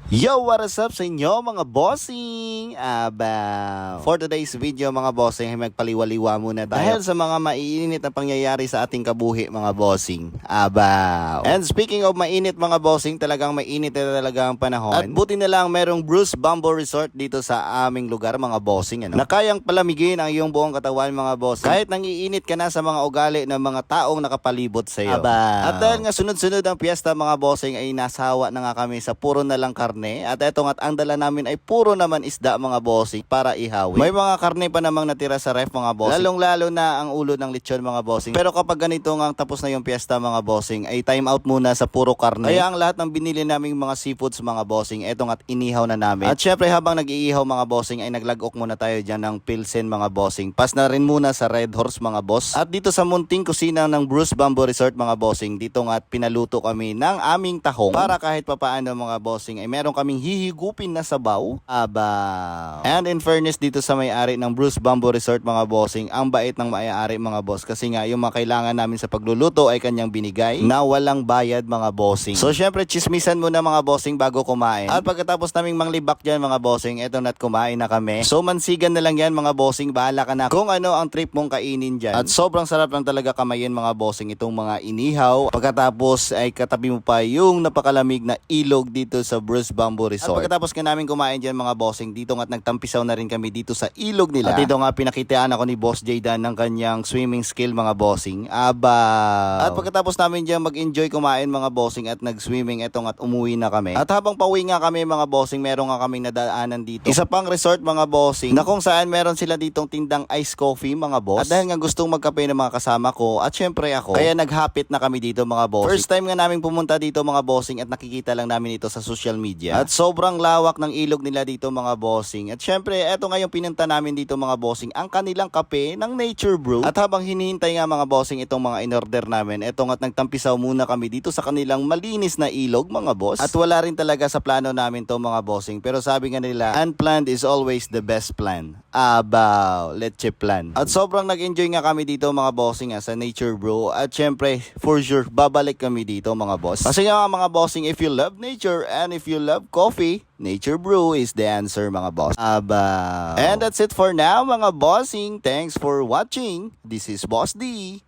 Yo, what is up sa inyo mga bossing? For today's video mga bossing ay magpaliwaliwa muna tayo dahil sa mga maiinit na pangyayari sa ating kabuhi mga bossing. And speaking of mainit mga bossing, talagang mainit na talaga ang panahon. At buti na lang merong Bruce Bamboo Resort dito sa aming lugar mga bossing, na kayang palamigin ang iyong buong katawan mga bossing kahit nangiinit ka na sa mga ugali ng mga taong nakapalibot sa iyo. At dahil nga sunod-sunod ang piyesta mga bossing ay nasawa na nga kami sa puro na lang karne. At eto nga't ang dala namin ay puro naman isda mga bossing para ihawi. May mga karne pa namang natira sa ref mga bossing, lalong-lalo na ang ulo ng lechon mga bossing. Pero kapag ganito nga tapos na yung piyesta mga bossing ay time out muna sa puro karne. Kaya ang lahat ng binili naming mga seafoods mga bossing, eto nga't inihaw na namin. At syempre habang nag-iihaw mga bossing ay naglagok muna tayo dyan ng Pilsen mga bossing. Pas na rin muna sa Red Horse mga boss. At dito sa munting kusina ng Bruce Bamboo Resort mga bossing, dito nga't pinaluto kami ng aming tahong para kahit papaano mga bossing ay meron kaming hihigupin na sabaw. And in fairness dito sa may-ari ng Bruce Bamboo Resort mga bossing, ang bait ng may-ari mga boss, kasi nga yung mga kailangan namin sa pagluluto ay kanyang binigay na walang bayad mga bossing. So syempre chismisan muna mga bossing bago kumain. At pagkatapos naming manglibak dyan mga bossing, eto na't kumain na kami. So mansigan na lang yan mga bossing, bahala ka na kung ano ang trip mong kainin dyan. At sobrang sarap lang talaga kamayin mga bossing itong mga inihaw. Pagkatapos ay katabi mo pa yung napakalamig na ilog dito sa Bruce Bamboo Resort. At pagkatapos nga namin kumain dyan mga bossing, dito nga't nagtampisaw na rin kami dito sa ilog nila. At dito nga pinakitaan ako ni Boss Jaydan ng kanyang swimming skill mga bossing. At pagkatapos namin dyan mag-enjoy kumain mga bossing at nag-swimming, eto nga't umuwi na kami. At habang pauwi nga kami mga bossing, meron nga kaming nadaanan dito. Isa pang resort mga bossing na kung saan meron sila ditong tindang iced coffee mga boss. At dahil nga gustong magkape ng mga kasama ko at syempre ako, kaya naghapit na kami dito mga bossing. First time nga namin pumunta dito mga bossing at nakikita lang namin ito sa social media. At sobrang lawak ng ilog nila dito mga bossing. At syempre, eto nga yung pinunta namin dito mga bossing, ang kanilang kape ng Nature Brew. At habang hinihintay nga mga bossing itong mga in-order namin, eto nga't nagtampisaw muna kami dito sa kanilang malinis na ilog mga boss. At wala rin talaga sa plano namin to mga bossing. Pero sabi nga nila, unplanned is always the best plan. Leche plan. At sobrang nag-enjoy nga kami dito mga bossing sa Nature Brew. At syempre, for sure, babalik kami dito mga boss. Kasi nga mga bossing, if you love nature and if you love coffee, Nature Brew is the answer mga boss. And that's it for now mga bossing. Thanks for watching. This is Boss D.